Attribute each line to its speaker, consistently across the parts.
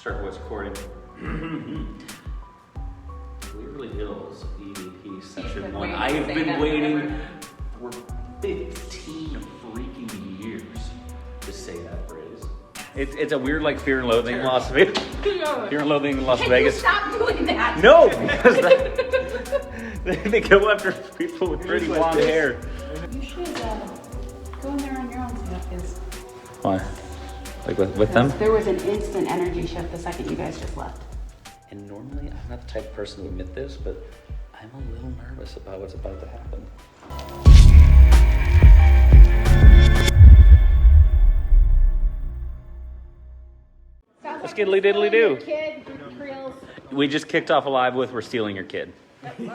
Speaker 1: Start voice recording. Waverly Hills EVP Session 1. I have been waiting for 15 freaking years to say that phrase. It's a weird, like, fear and loathing in Las Vegas. Fear and loathing in Las Vegas.
Speaker 2: You stop doing that.
Speaker 1: No, because they go after people with pretty blonde hair.
Speaker 2: You should go in there on your own, because
Speaker 1: Why? Like with them?
Speaker 2: there was an instant energy shift the second you guys just left.
Speaker 1: And normally, I'm not the type of person to admit this, but I'm a little nervous about what's about to happen. Let's skiddly diddly do.
Speaker 2: Kid, reels.
Speaker 1: We just kicked off a live with "We're Stealing Your Kid."
Speaker 2: And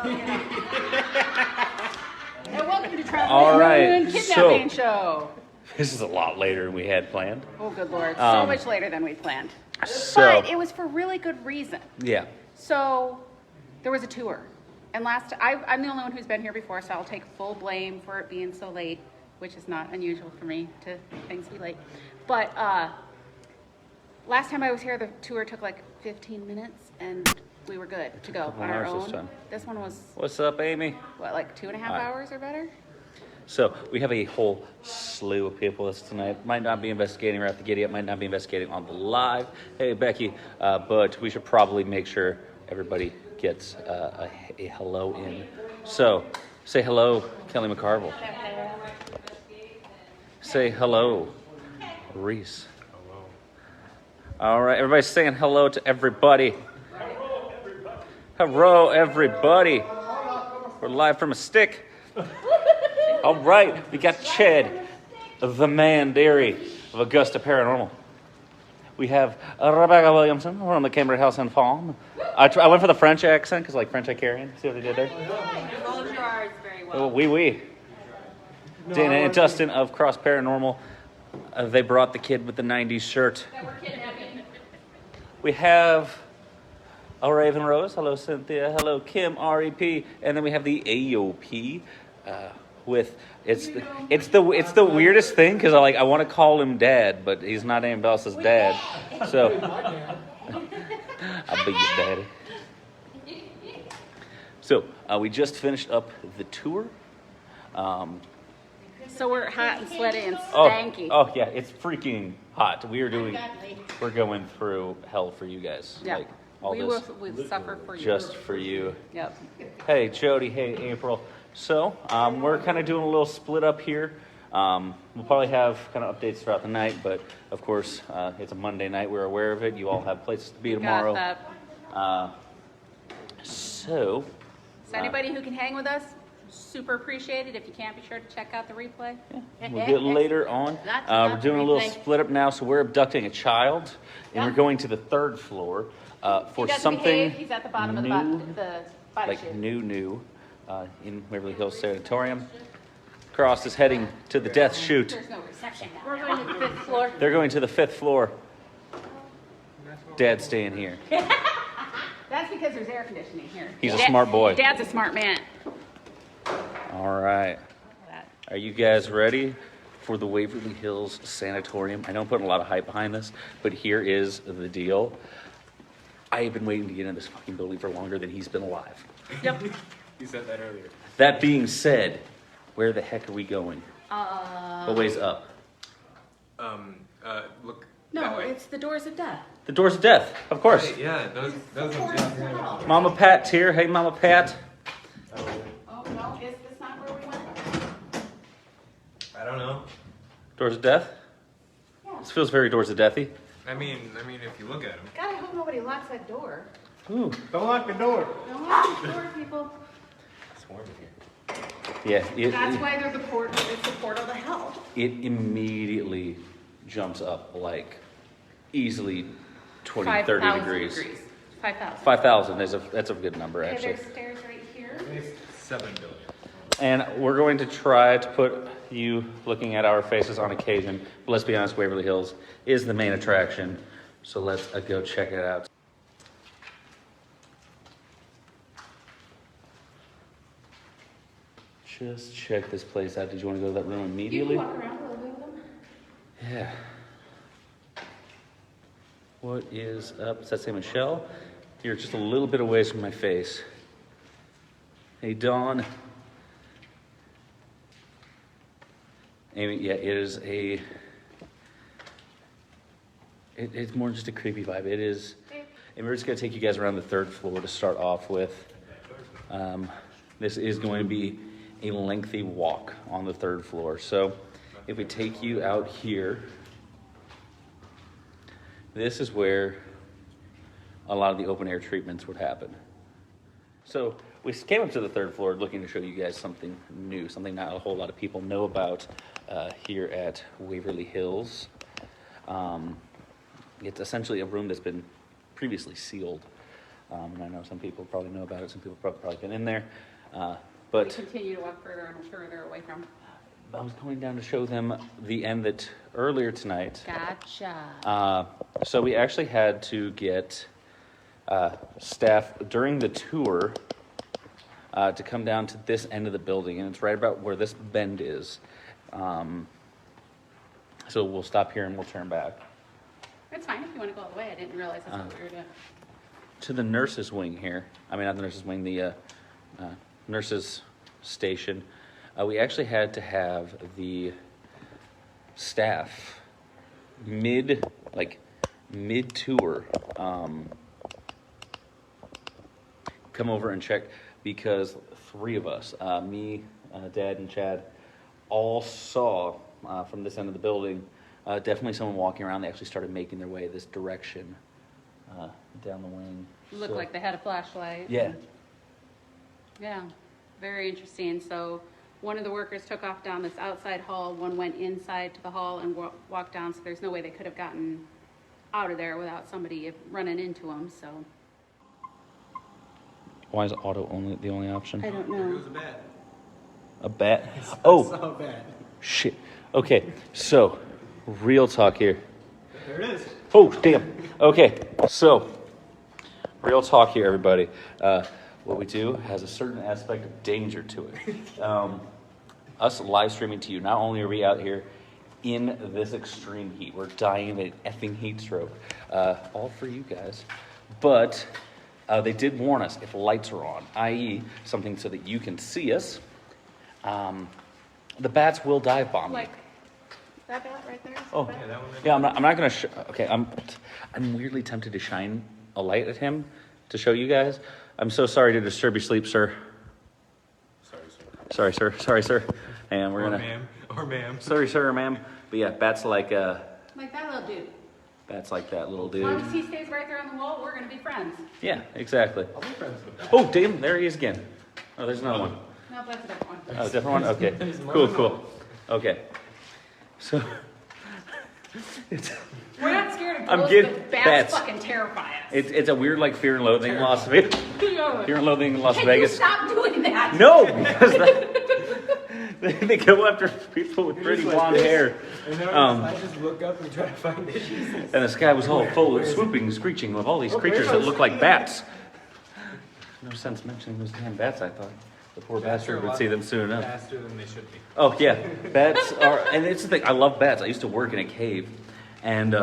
Speaker 2: welcome to Travel
Speaker 1: All right,
Speaker 2: and Kidnapping Show.
Speaker 1: This is a lot later than we had planned.
Speaker 2: Oh, good Lord. So much later than we planned.
Speaker 1: So,
Speaker 2: But it was for really good reason.
Speaker 1: yeah.
Speaker 2: So there was a tour. And I'm the only one who's been here before, so I'll take full blame for it being so late, which is not unusual for me to things be late. But last time I was here, the tour took like 15 minutes, and we were good to go on our
Speaker 1: hours
Speaker 2: own.
Speaker 1: this time.
Speaker 2: This one was,
Speaker 1: What's up, Amy?
Speaker 2: what, like 2.5 hours or better?
Speaker 1: So we have a whole slew of people this tonight. Might not be investigating right at the giddy up, might not be investigating on the live. Hey, Becky, but we should probably make sure everybody gets a hello in. So say hello, Kelly McCarville. Say hello, Reese. Hello. All right, everybody's saying hello to everybody. Hello, everybody. We're live from a stick. All right, we got Chad, the man dairy of Augusta Paranormal. We have Rebecca Williamson from the Cambridge House and Farm. I went for the French accent because, like, French Icarian. See what they did there?
Speaker 2: Roll your R's very well.
Speaker 1: Oh, oui. Dana and Dustin of Cross Paranormal. They brought the kid with the 90s shirt.
Speaker 2: That we're kidnapping.
Speaker 1: We have Raven Rose. Hello, Cynthia. Hello, Kim, REP. And then we have the AOP. It's the weirdest thing because I want to call him Dad, but he's not anybody else's dad. So I'll be your daddy. So we just finished up the tour.
Speaker 2: So we're hot and sweaty and stanky.
Speaker 1: Oh yeah, it's freaking hot. We're going through hell for you guys.
Speaker 2: Yeah.
Speaker 1: Like all
Speaker 2: we
Speaker 1: this
Speaker 2: will suffer for you.
Speaker 1: just for you.
Speaker 2: Yep.
Speaker 1: Hey, Jody. Hey, April. So we're kind of doing a little split up here. We'll probably have kind of updates throughout the night, but of course it's a Monday night. We're aware of it. You all have places to be tomorrow.
Speaker 2: Got that.
Speaker 1: So
Speaker 2: Anybody who can hang with us, super appreciated. If you can't, be sure to check out the replay.
Speaker 1: we'll get later on. We're doing a little split up now. So we're abducting a child, and we're going to the 3rd floor for something
Speaker 2: He's at the bottom
Speaker 1: new,
Speaker 2: of the body
Speaker 1: like
Speaker 2: chute.
Speaker 1: new. In Waverly Hills Sanatorium. Cross is heading to the death chute.
Speaker 2: There's no reception now. We're going to the 5th floor.
Speaker 1: They're going to the 5th floor. Dad's staying here.
Speaker 2: That's because there's air conditioning here.
Speaker 1: He's a smart boy.
Speaker 2: Dad's a smart man.
Speaker 1: All right. Are you guys ready for the Waverly Hills Sanatorium? I know I'm putting a lot of hype behind this, but here is the deal. I have been waiting to get in this fucking building for longer than he's been alive.
Speaker 2: Yep.
Speaker 3: You said that earlier.
Speaker 1: That being said, where the heck are we going? What way's up?
Speaker 3: Look.
Speaker 2: No,
Speaker 3: that way.
Speaker 2: it's the doors of death.
Speaker 1: The doors of death, of course.
Speaker 3: Right, yeah, those are
Speaker 1: Mama Pat's here. Hey, Mama Pat.
Speaker 2: Oh, no, is this not where we went?
Speaker 3: I don't know.
Speaker 1: Doors of death?
Speaker 2: Yeah.
Speaker 1: This feels very Doors of Deathy.
Speaker 3: I mean, if you look at them.
Speaker 2: God, I hope nobody locks that door.
Speaker 1: Ooh.
Speaker 3: Don't lock the door.
Speaker 2: Don't lock the door, people.
Speaker 3: It's warm in here.
Speaker 1: Yeah,
Speaker 2: That's why they're the portal. It's the portal to hell.
Speaker 1: it immediately jumps up like easily 20, 30
Speaker 2: 5,000
Speaker 1: degrees.
Speaker 2: 5,000.
Speaker 1: 5,000 that's a good number,
Speaker 2: Okay,
Speaker 1: actually.
Speaker 2: there's stairs right here.
Speaker 3: It's 7 billion.
Speaker 1: And we're going to try to put you looking at our faces on occasion. But let's be honest, Waverly Hills is the main attraction. So let's go check it out. Just check this place out. Did you want to go to that room
Speaker 2: You
Speaker 1: immediately?
Speaker 2: can walk around a little bit with them.
Speaker 1: Yeah. What is up? Does that say Michelle? You're just a little bit away from my face. Hey, Dawn. Amy, yeah, it is a... It's more just a creepy vibe. It is... And we're just going to take you guys around the 3rd floor to start off with. This is going to be a lengthy walk on the 3rd floor. So if we take you out here, this is where a lot of the open air treatments would happen. So we came up to the 3rd floor looking to show you guys something new, something not a whole lot of people know about here at Waverly Hills. It's essentially a room that's been previously sealed. And I know some people probably know about it, some people probably been in there. But
Speaker 2: We continue to walk further and further away from.
Speaker 1: I was going down to show them the end that earlier tonight.
Speaker 2: Gotcha.
Speaker 1: So we actually had to get staff during the tour to come down to this end of the building, and it's right about where this bend is. So we'll stop here and we'll turn back.
Speaker 2: It's fine if you want to go all the way. I didn't realize that's what we were doing.
Speaker 1: To the nurses' wing here. I mean, not the nurses' wing, the nurses' station. We actually had to have the staff mid-tour come over and check, because 3 of us, me, Dad, and Chad, all saw from this end of the building definitely someone walking around. They actually started making their way this direction down the wing.
Speaker 2: Looked like they had a flashlight.
Speaker 1: Yeah.
Speaker 2: Yeah, very interesting. So one of the workers took off down this outside hall, one went inside to the hall and walked down, so there's no way they could have gotten out of there without somebody running into them, so.
Speaker 1: Why is auto only the only option?
Speaker 2: I don't
Speaker 3: There
Speaker 2: know.
Speaker 3: goes a bat.
Speaker 1: A bat? Oh,
Speaker 3: So bad.
Speaker 1: shit. Okay, so, real talk here.
Speaker 3: There it is.
Speaker 1: Oh, damn. Okay, so, real talk here, everybody. What we do has a certain aspect of danger to it. Us live streaming to you, not only are we out here in this extreme heat, we're dying of an effing heat stroke, all for you guys, but they did warn us if lights are on, i.e. something so that you can see us, the bats will dive bomb you.
Speaker 2: Like that bat right there?
Speaker 1: Oh,
Speaker 3: Yeah, that one.
Speaker 1: yeah, I'm not gonna okay, I'm weirdly tempted to shine a light at him to show you guys. I'm so sorry to disturb your sleep, sir.
Speaker 3: Sorry, sir.
Speaker 1: Sorry, sir. And we're
Speaker 3: Or
Speaker 1: gonna...
Speaker 3: ma'am. Or ma'am.
Speaker 1: Sorry, sir, or ma'am. But yeah, bats like
Speaker 2: Like that little dude.
Speaker 1: bats like that little
Speaker 2: As long
Speaker 1: dude.
Speaker 2: as he stays right there on the wall, we're gonna be friends.
Speaker 1: Yeah, exactly.
Speaker 3: I'll be friends with that.
Speaker 1: Oh, damn, there he is again. Oh, there's another one.
Speaker 2: No, that's a different one.
Speaker 1: Oh, different one? Okay.
Speaker 3: There's more
Speaker 1: Cool,
Speaker 3: than
Speaker 1: cool. Okay. So, it's...
Speaker 2: We're not scared of
Speaker 1: I'm
Speaker 2: ghosts,
Speaker 1: getting
Speaker 2: but bats
Speaker 1: bats.
Speaker 2: fucking terrify us.
Speaker 1: It's a weird, like, fear and loathing in Las Vegas. Fear and loathing in Las
Speaker 2: Can
Speaker 1: Vegas.
Speaker 2: you stop doing that?
Speaker 1: No, because they go after people with pretty blonde hair.
Speaker 3: And then I just look up and try to find it.
Speaker 1: And the sky was all full of swooping, screeching of all these creatures that look like bats. No sense mentioning those damn bats, I thought. The poor bastard would see them soon enough.
Speaker 3: Faster than they should be.
Speaker 1: Oh, yeah. Bats are, and it's the thing, I love bats. I used to work in a cave, and,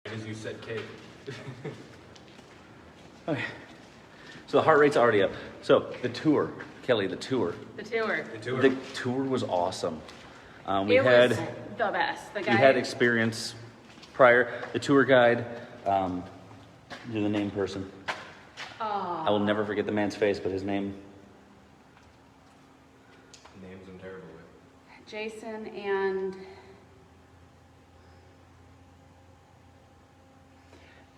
Speaker 3: As you said, Kate.
Speaker 1: okay. So the heart rate's already up. So the tour, Kelly, the tour.
Speaker 2: The tour.
Speaker 1: The tour was awesome. We
Speaker 2: It
Speaker 1: had
Speaker 2: was the best. The
Speaker 1: we
Speaker 2: guy.
Speaker 1: had experience prior. The tour guide, you're the name person.
Speaker 2: Oh.
Speaker 1: I will never forget the man's face, but his name.
Speaker 3: Names I'm terrible with.
Speaker 2: Jason and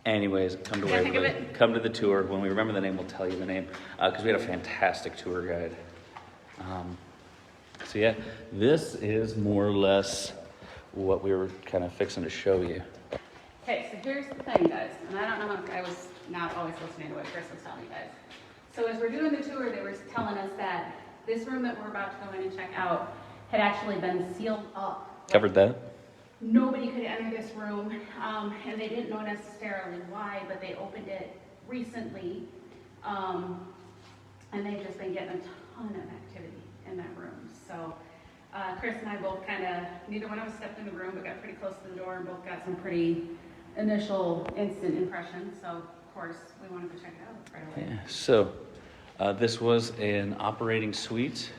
Speaker 1: Anyways, come to
Speaker 2: Can't think of
Speaker 1: Waverly.
Speaker 2: it.
Speaker 1: Come to the tour. When we remember the name, we'll tell you the name. Because we had a fantastic tour guide. So yeah, this is more or less what we were kind of fixing to show you.
Speaker 2: Okay, so here's the thing, guys, and I don't know how, I was not always listening to what Chris was telling you guys. So as we're doing the tour, they were telling us that this room that we're about to go in and check out had actually been sealed up.
Speaker 1: Covered that?
Speaker 2: Nobody could enter this room, and they didn't know necessarily why, but they opened it recently, and they've just been getting a ton of activity in that room. So Chris and I both kind of, neither one of us stepped in the room, but got pretty close to the door and both got some pretty initial instant impressions. So, of course, we wanted to check it out right away.
Speaker 1: Yeah, so this was an operating suite.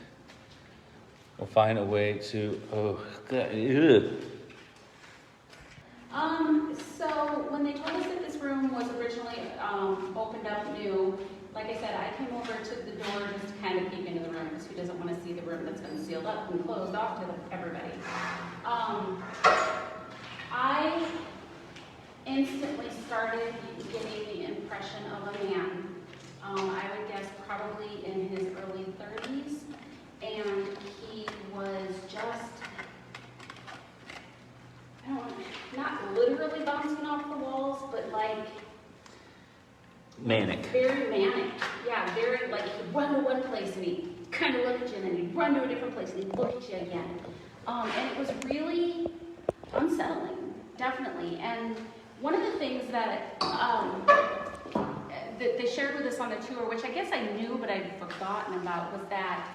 Speaker 1: We'll find a way to, oh, God, ugh.
Speaker 2: So when they told us that this room was originally opened up new, like I said, I came over to the door just to kind of peek into the room because who doesn't want to see the room that's been sealed up and closed off to everybody. I instantly started getting the impression of a man. I would guess probably in his early 30s, and he was just, I don't know, not literally bouncing off the walls, but like
Speaker 1: Manic.
Speaker 2: very manic. Yeah, very like he'd run to one place and he'd kind of look at you, and then he'd run to a different place and he'd look at you again. And it was really unsettling, definitely. And one of the things that that they shared with us on the tour, which I guess I knew but I'd forgotten about, was that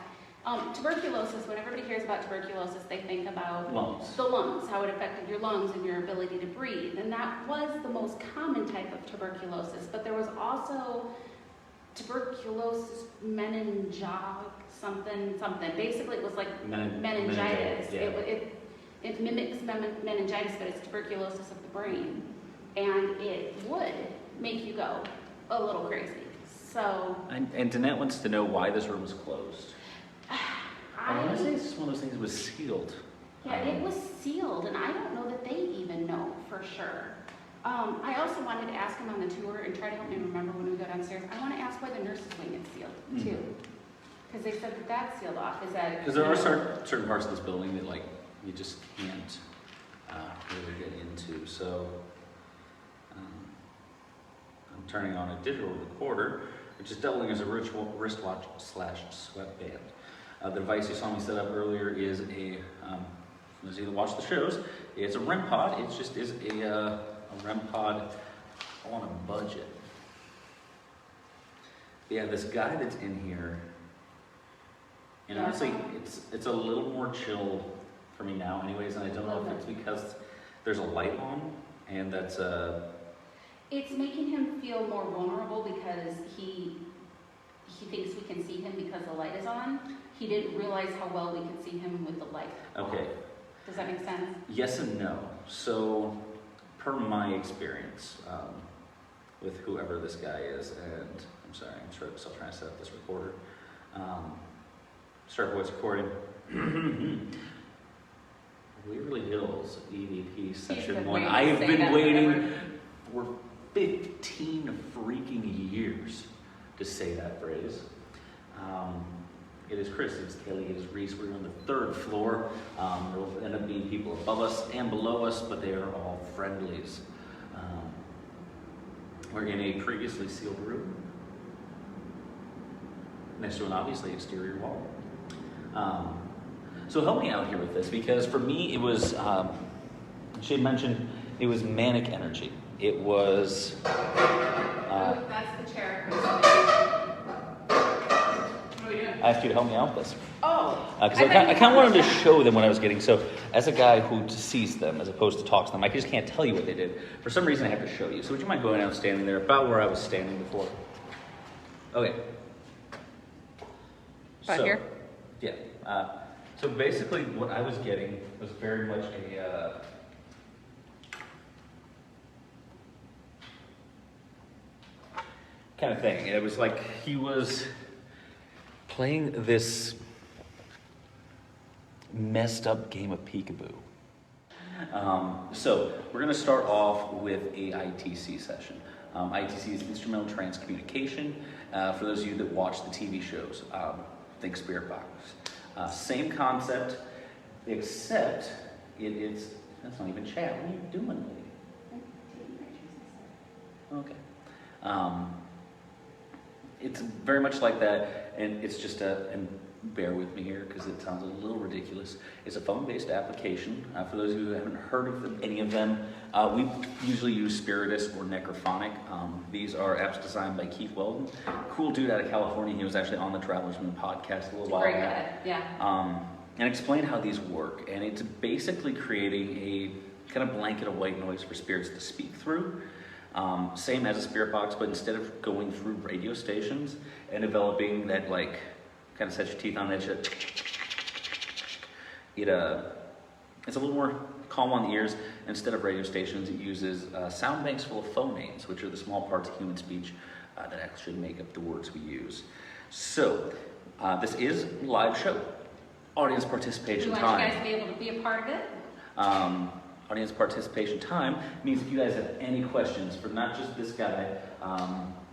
Speaker 2: tuberculosis, when everybody hears about tuberculosis, they think about
Speaker 1: Lungs.
Speaker 2: the lungs, how it affected your lungs and your ability to breathe. And that was the most common type of tuberculosis. But there was also tuberculosis meningitis, something. Basically, it was like meningitis.
Speaker 1: Yeah.
Speaker 2: It mimics meningitis, but it's tuberculosis of the brain. And it would make you go a little crazy. So...
Speaker 1: And Danette wants to know why this room was closed. I want to say it's just one of those things that was sealed.
Speaker 2: Yeah, it was sealed, and I don't know that they even know for sure. I also wanted to ask him on the tour and try to help me remember when we go downstairs. I want to ask why the nurses' wing is sealed, too. Because they said that that's sealed off. Is that...
Speaker 1: Because there are certain parts of this building that, like, you just can't really get into. So I'm turning on a digital recorder, which is doubling as a wristwatch / sweatband. The device you saw me set up earlier is a, as you watch the shows, it's a REM pod. It just is a REM pod on a budget. Yeah, this guy that's in here, and honestly, it's a little more chill for me now anyways, and I don't know if it's because there's a light on, and that's
Speaker 2: It's making him feel more vulnerable because he thinks we can see him because the light is on. He didn't realize how well we could see him with the light.
Speaker 1: okay.
Speaker 2: Does that make sense?
Speaker 1: Yes and no. So, per my experience with whoever this guy is, and I'm sorry, I'm still trying to set up this recorder. Start voice recording. Waverly Hills EVP Session 1. I have been waiting for 15 freaking years to say that phrase. It is Chris, it is Kelly, it is Reese. We're on the 3rd floor. There will end up being people above us and below us, but they are all friendlies. We're in a previously sealed room next to an obviously exterior wall. So help me out here with this, because for me it was, she had mentioned it was manic energy. It was...
Speaker 2: that's the chair.
Speaker 1: I asked you to help me out with this.
Speaker 2: Oh.
Speaker 1: Because I kind of wanted to show them what I was getting. So, as a guy who sees them as opposed to talks to them, I just can't tell you what they did. For some reason, I have to show you. So, would you mind going out and standing there about where I was standing before? Okay.
Speaker 2: About here?
Speaker 1: Yeah. So, basically, what I was getting was very much a... kind of thing. It was like he was playing this messed up game of peekaboo. So we're going to start off with a ITC session. ITC is instrumental trance communication. For those of you that watch the TV shows, think Spirit Box. Same concept, except it's that's not even chat. What are you doing, lady? Okay. It's very much like that, and it's just and bear with me here because it sounds a little ridiculous. It's a phone-based application. For those of you who haven't heard of any of them, we usually use Spiritus or Necrophonic. These are apps designed by Keith Weldon. Cool dude out of California. He was actually on the Travelers Moon podcast a little while back.
Speaker 2: Yeah.
Speaker 1: and explain how these work. And it's basically creating a kind of blanket of white noise for spirits to speak through. Same as a spirit box, but instead of going through radio stations and developing that like kind of set your teeth on edge, it's a little more calm on the ears. Instead of radio stations, it uses sound banks full of phonemes, which are the small parts of human speech that actually make up the words we use. So this is a live show. Audience participation
Speaker 2: We want
Speaker 1: time.
Speaker 2: you guys to be able to be a part of it.
Speaker 1: Audience participation time means if you guys have any questions for not just this guy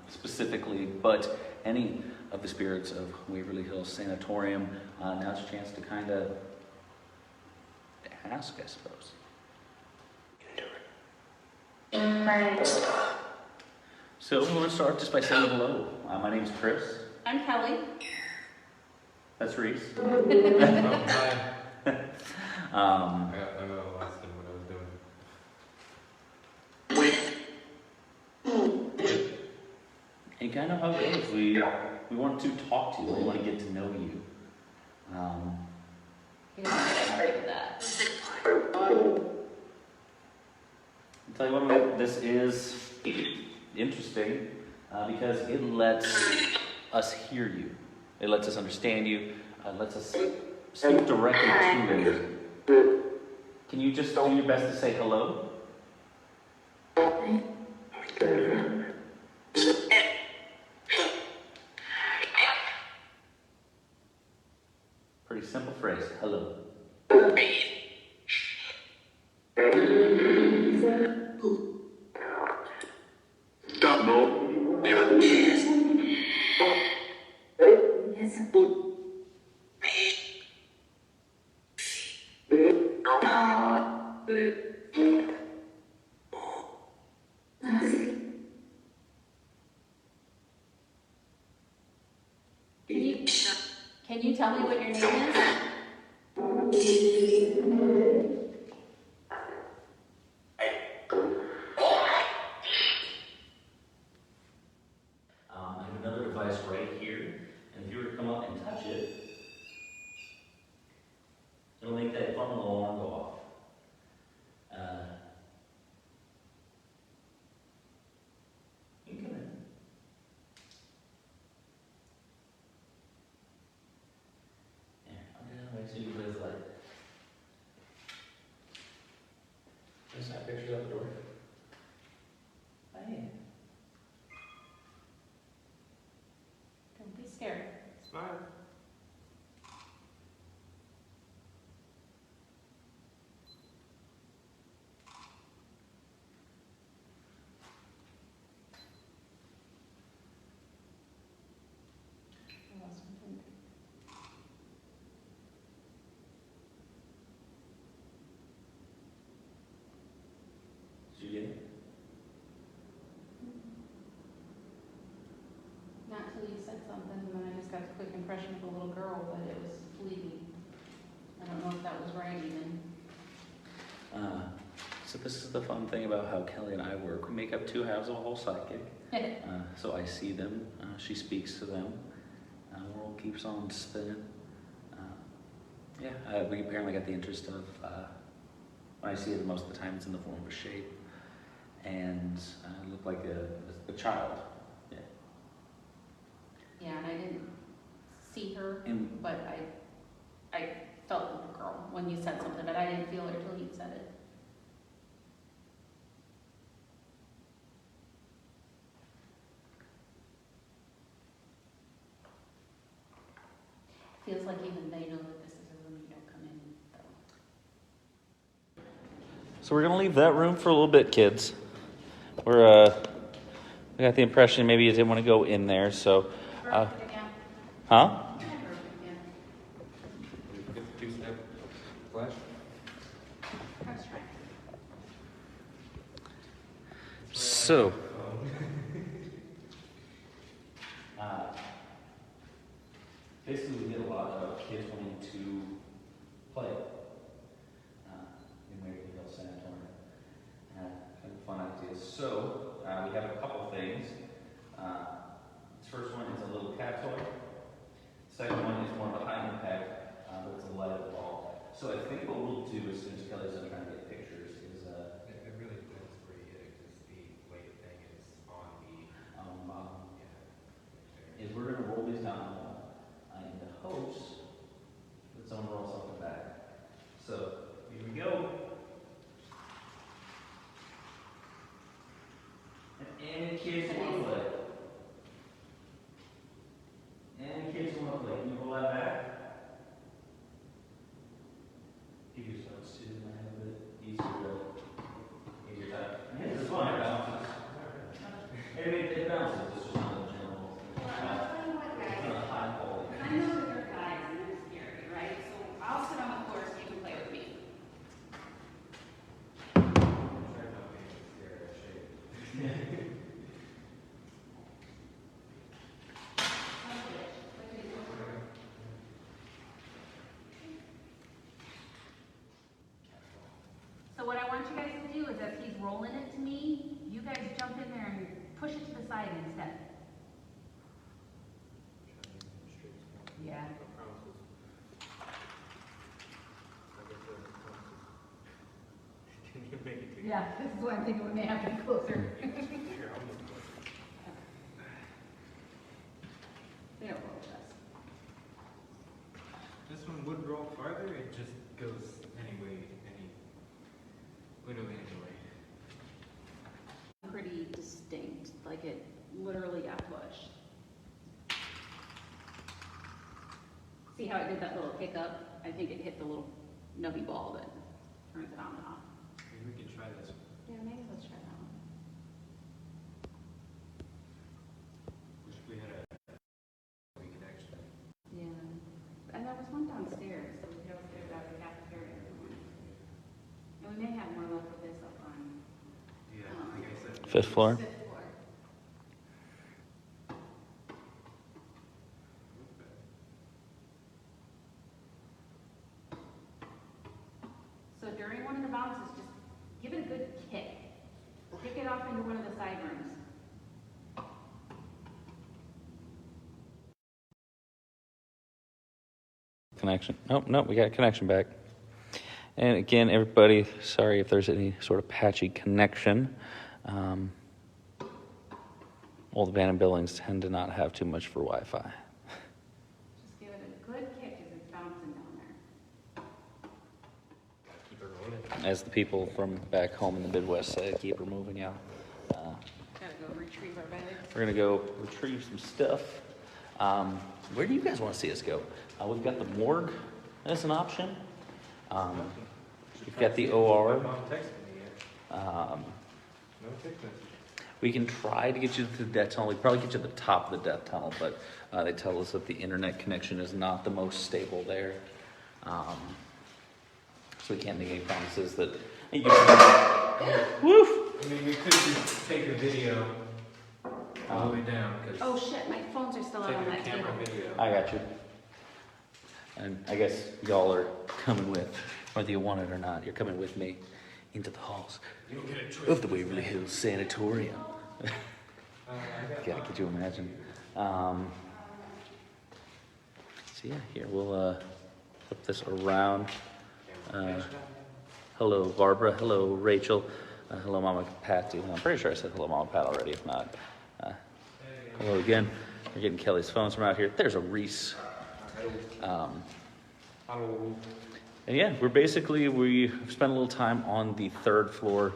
Speaker 1: specifically, but any of the spirits of Waverly Hills Sanatorium, now's your chance to kind of ask, I suppose. So we want to start just by saying hello. My name's Chris.
Speaker 2: I'm Kelly.
Speaker 1: That's Reese.
Speaker 3: Oh, hi. I lost in what I was doing.
Speaker 1: And kind of how it is. We want to talk to you. We want to get to know you.
Speaker 2: You don't want to get afraid of that.
Speaker 1: I'll tell you what, this is interesting because it lets us hear you. It lets us understand you. It lets us speak directly to you. Can you just do your best to say hello? Pretty simple phrase. Hello.
Speaker 2: Can you tell me what your name is?
Speaker 1: I have another device right here, and if you were to come up and touch it, it'll make that fun little alarm go off. You can come in. Yeah, I'll get out of so you guys like.
Speaker 3: Just have pictures out the door.
Speaker 1: Hey.
Speaker 2: Don't be scared.
Speaker 3: Smile.
Speaker 2: I lost my finger.
Speaker 1: Did you get it?
Speaker 2: Not until you said something, and then I just got a quick impression of a little girl, but it was fleeting. I don't know if that was right even.
Speaker 1: So this is the fun thing about how Kelly and I work. We make up two halves of a whole psychic. So I see them, she speaks to them, world keeps on spinning. We apparently got the interest of, when I see it most of the time it's in the form of a shape. And it looked like a child. Yeah.
Speaker 2: Yeah, and I didn't see her,
Speaker 1: And
Speaker 2: but I felt the little girl when you said something, but I didn't feel her till you said it. Feels like even they know that this is a room you don't come in, though.
Speaker 1: so we're gonna leave that room for a little bit, kids. I got the impression maybe you didn't want to go in there, so,
Speaker 2: Burp it again.
Speaker 1: huh?
Speaker 2: Burp it again.
Speaker 3: Get the two-step flash.
Speaker 2: I was trying.
Speaker 1: So, basically we get a lot of kids wanting to play in Waverly Hills Sanatorium. Kind of fun ideas. So, we have a couple things. This first one is a little cat toy. Second one is more of a high impact, but it's a lead ball. So I think what we'll do as soon as Kelly's done trying to get pictures is
Speaker 3: It really depends where you hit it, because the weight thing is on the,
Speaker 1: is we're gonna roll these down in the hopes that someone rolls something back. So here we go. And any kids want to play? Any kids want to play? Can you roll that back? Give yourselves two, and have a bit easier time. Yeah, it's fine, it bounces. It bounces, it's just not in general. High quality.
Speaker 2: I know that they're guys and they're scary, right? So I'll sit on the floor so you can play with me.
Speaker 3: try not being scared of shape.
Speaker 2: So what I want you guys to do is as he's rolling it to me, you guys jump in there and push it to the side instead. Yeah.
Speaker 3: Can you make it bigger?
Speaker 2: Yeah, this is why I'm thinking we may have to be closer.
Speaker 3: Here, I'll move closer.
Speaker 2: They don't roll with us.
Speaker 3: This one would roll farther, it just goes anyway, anyway.
Speaker 2: Pretty distinct, like it literally got pushed. See how it did that little hiccup? I think it hit the little nubby ball that turns it on and off.
Speaker 3: Maybe we can try this one.
Speaker 2: Yeah, maybe let's try that one.
Speaker 3: Wish we had we could actually.
Speaker 2: Yeah, and there was one downstairs, so we could always get it out of the cafeteria. And we may have more luck with this up on
Speaker 3: Yeah, like I said.
Speaker 1: Fifth floor.
Speaker 2: fifth floor. So during one of the bounces, just give it a good kick. Kick it off into one of the side rooms.
Speaker 1: Connection. Nope, we got connection back. And again, everybody, sorry if there's any sort of patchy connection. Old abandoned buildings tend to not have too much for Wi-Fi.
Speaker 2: Just give it a good kick as it's bouncing down there.
Speaker 3: Gotta keep it rolling.
Speaker 1: As the people from back home in the Midwest say, keep her moving, yeah.
Speaker 2: Gotta go retrieve our bags.
Speaker 1: We're gonna go retrieve some stuff. Where do you guys want to see us go? We've got the morgue as an option. We've got the OR.
Speaker 3: My mom texted me yet. No text message.
Speaker 1: We can try to get you to the death tunnel. We probably get you to the top of the death tunnel, but they tell us that the internet connection is not the most stable there. So we can't make any promises that. Woof!
Speaker 3: I mean, we could just take a video all the way down, because
Speaker 2: Oh shit, my phones are still out on
Speaker 3: taking a
Speaker 2: that table.
Speaker 3: camera video.
Speaker 1: I got you. And I guess y'all are coming with, whether you want it or not, you're coming with me into the halls
Speaker 3: You don't get a choice.
Speaker 1: of the Waverly Hills Sanatorium.
Speaker 3: I got
Speaker 1: Yeah, could you imagine? So yeah, here we'll flip this around. Hello, Barbara. Hello, Rachel. Hello, Mama Patty. I'm pretty sure I said hello, Mama Pat already. If not, hello again. We're getting Kelly's phones from out here. There's a Reese. And yeah, we spent a little time on the third floor.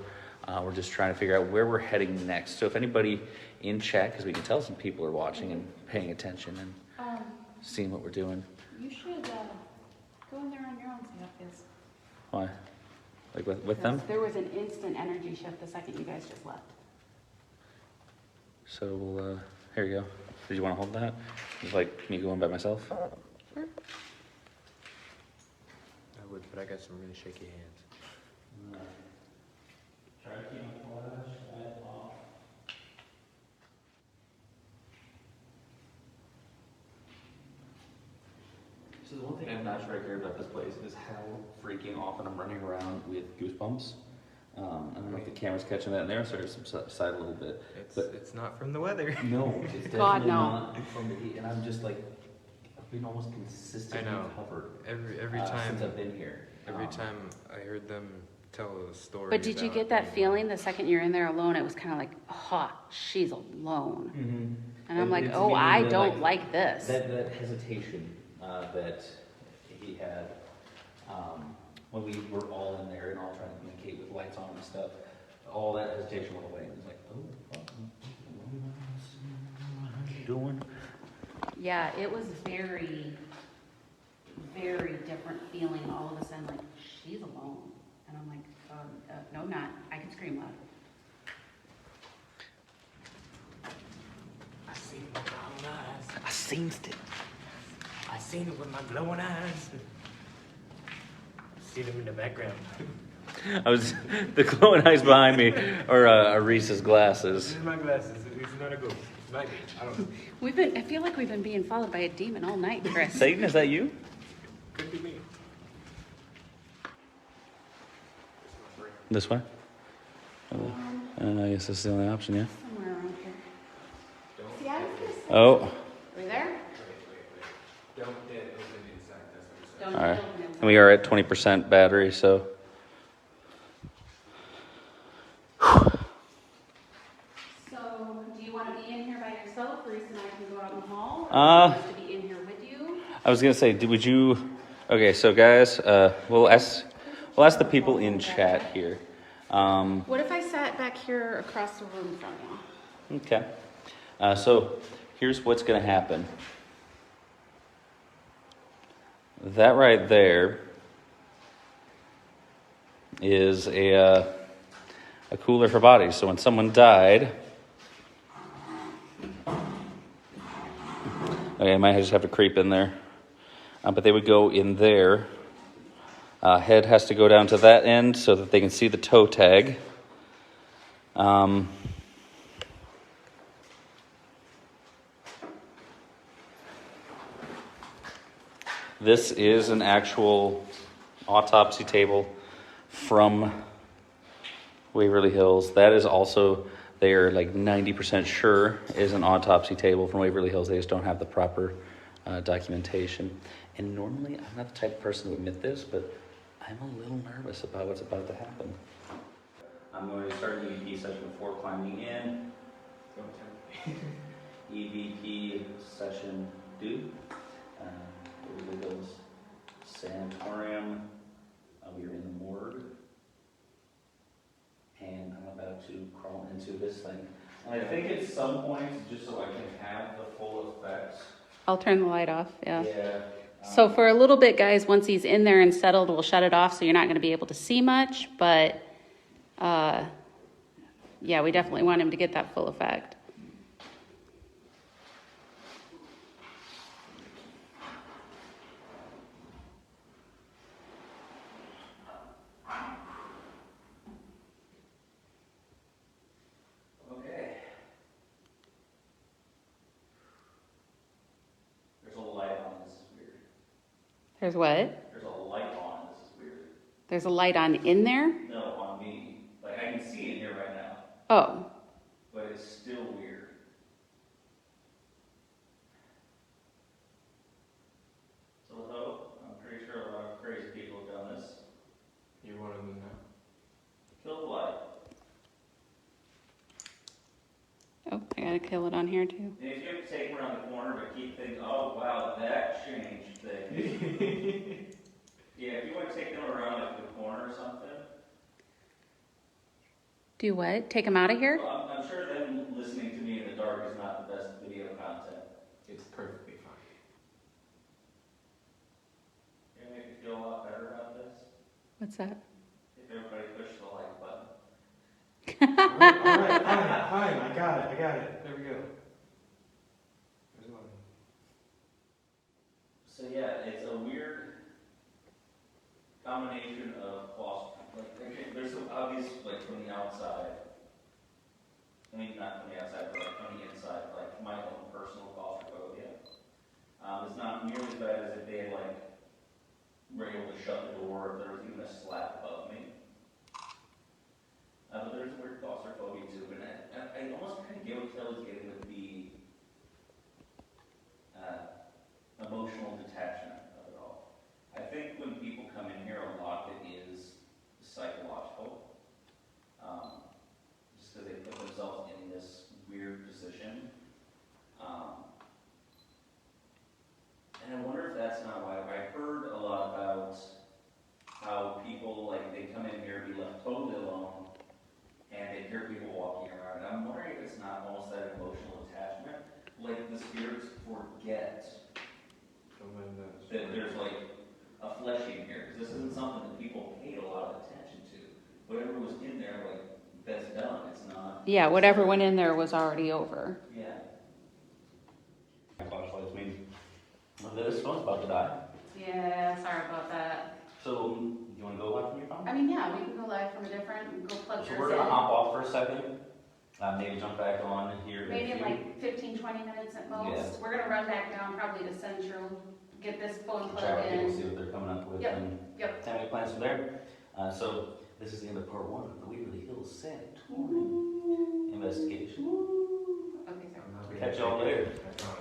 Speaker 1: We're just trying to figure out where we're heading next. So if anybody in chat, because we can tell some people are watching and paying attention and seeing what we're doing.
Speaker 2: You should go in there on your own, see how it feels.
Speaker 1: Why? Like with them?
Speaker 2: There was an instant energy shift the second you guys just left.
Speaker 1: So we'll, here you go. Did you want to hold that? It's like me going by myself?
Speaker 2: Sure.
Speaker 3: I would, but I got some really shaky hands.
Speaker 1: Try to keep my flash off. So the one thing I'm not sure I care about this place is how freaking often I'm running around with goosebumps. I don't know if the camera's catching that in there, so there's some side a little bit.
Speaker 3: It's not from the weather.
Speaker 1: No, it's
Speaker 2: God,
Speaker 1: definitely
Speaker 2: no.
Speaker 1: not from the heat. And I'm just like been almost consistently
Speaker 3: I know.
Speaker 1: covered
Speaker 3: Every time
Speaker 1: since I've been here.
Speaker 3: every time I heard them tell a story.
Speaker 2: But did you
Speaker 3: about
Speaker 2: get that
Speaker 3: being
Speaker 2: feeling the second you're in there alone? It was kind of like, oh, she's alone.
Speaker 1: Mm-hmm.
Speaker 2: And I'm like, oh, I don't like this.
Speaker 1: That hesitation that he had when we were all in there and all trying to communicate with lights on and stuff, all that hesitation went away. It was like, oh, how you doing?
Speaker 2: Yeah, it was very, very different feeling all of a sudden, like, she's alone. And I'm like, no, not. I can scream loud.
Speaker 3: I seen it with my own eyes.
Speaker 1: I seen it.
Speaker 3: I seen it with my glowing eyes. See them in the background.
Speaker 1: The glowing eyes behind me are Reese's glasses.
Speaker 3: This is my glasses. It's not a ghost. It might be. I don't know.
Speaker 2: I feel like we've been being followed by a demon all night, Chris.
Speaker 1: Satan, is that you?
Speaker 3: Could be me.
Speaker 1: This way? I guess that's the only option, yeah.
Speaker 2: Somewhere around here. See, I was gonna say.
Speaker 1: Oh,
Speaker 2: Are we there?
Speaker 3: Wait. Don't dead open inside. That's what it said.
Speaker 2: Don't
Speaker 1: all right.
Speaker 2: kill him.
Speaker 1: And we are at 20% battery, so.
Speaker 2: So, do you want to be in here by yourself, or Reese and I can go out in the hall? Or
Speaker 1: Uh,
Speaker 2: do you want us to be in here with you?
Speaker 1: I was gonna say, would you? Okay, so guys, we'll ask the people in chat here.
Speaker 2: What if I sat back here across the room from you?
Speaker 1: Okay. So here's what's gonna happen. That right there is a cooler for bodies. So when someone died, okay, I might just have to creep in there, but they would go in there. Head has to go down to that end so that they can see the toe tag. This is an actual autopsy table from Waverly Hills. That is also, they are like 90% sure is an autopsy table from Waverly Hills. They just don't have the proper documentation. And normally, I'm not the type of person to admit this, but I'm a little nervous about what's about to happen. I'm going to start an EVP session before climbing in.
Speaker 3: Don't tell me.
Speaker 1: EVP session due. Waverly Hills Sanatorium. We are in the morgue. And I'm about to crawl into this thing. And I think at some point, just so I can have the full effect.
Speaker 2: I'll turn the light off, yeah.
Speaker 1: Yeah.
Speaker 2: So for a little bit, guys, once he's in there and settled, we'll shut it off so you're not going to be able to see much. But, yeah, we definitely want him to get that full effect.
Speaker 1: Okay. There's a light on. This is weird.
Speaker 2: There's what?
Speaker 1: There's a light on. This is weird.
Speaker 2: There's a light on in there?
Speaker 1: No, on me. Like I can see it here right now,
Speaker 2: Oh.
Speaker 1: but it's still weird. So hello, I'm pretty sure a lot of crazy people have done this.
Speaker 3: You're one of them now.
Speaker 1: Kill the light.
Speaker 2: Oh, I got to kill it on here too.
Speaker 1: And if you have to take them around the corner, but keep thinking, oh wow, that changed things. Yeah, if you want to take them around like the corner or something.
Speaker 2: Do what? Take him out of here?
Speaker 1: Well, I'm sure them listening to me in the dark is not the best video content.
Speaker 3: It's perfectly fine.
Speaker 1: It make you feel a lot better about this
Speaker 2: What's that?
Speaker 1: if everybody pushed the like button.
Speaker 3: All right, fine. I got it. There we go. There's one.
Speaker 1: So yeah, it's a weird combination of there's some obvious like from the outside. I mean, not from the outside, but like from the inside, like my own personal claustrophobia. It's not nearly as bad as if they had like were able to shut the door, if there was even a slab above me. But there's weird claustrophobia too, and I almost kind of get what Kelly's getting with the emotional forget that there's like a fleshing here, because this isn't something that people paid a lot of attention to. Whatever was in there, like, that's done, it's not.
Speaker 2: Yeah, whatever went in there was already over.
Speaker 1: Yeah. Flashlights mean this phone's about to die.
Speaker 2: Yeah, sorry about that.
Speaker 1: So, you want to go live from your phone?
Speaker 2: I mean, yeah, we can go live from a different, go plug
Speaker 1: So
Speaker 2: yours
Speaker 1: we're going to
Speaker 2: in.
Speaker 1: hop off for a second. Maybe jump back on here.
Speaker 2: Maybe in like 15, 20 minutes at most.
Speaker 1: Yeah.
Speaker 2: We're gonna run back down probably to Central, get this phone
Speaker 1: Chat
Speaker 2: plugged
Speaker 1: with people,
Speaker 2: in.
Speaker 1: see what they're coming up with.
Speaker 2: Yep,
Speaker 1: And
Speaker 2: yep.
Speaker 1: make plans from there. So, this is the end of part 1 of the Waverly Hills Sanatorium investigation.
Speaker 2: Okay, sorry.
Speaker 1: Catch y'all later.
Speaker 3: That's not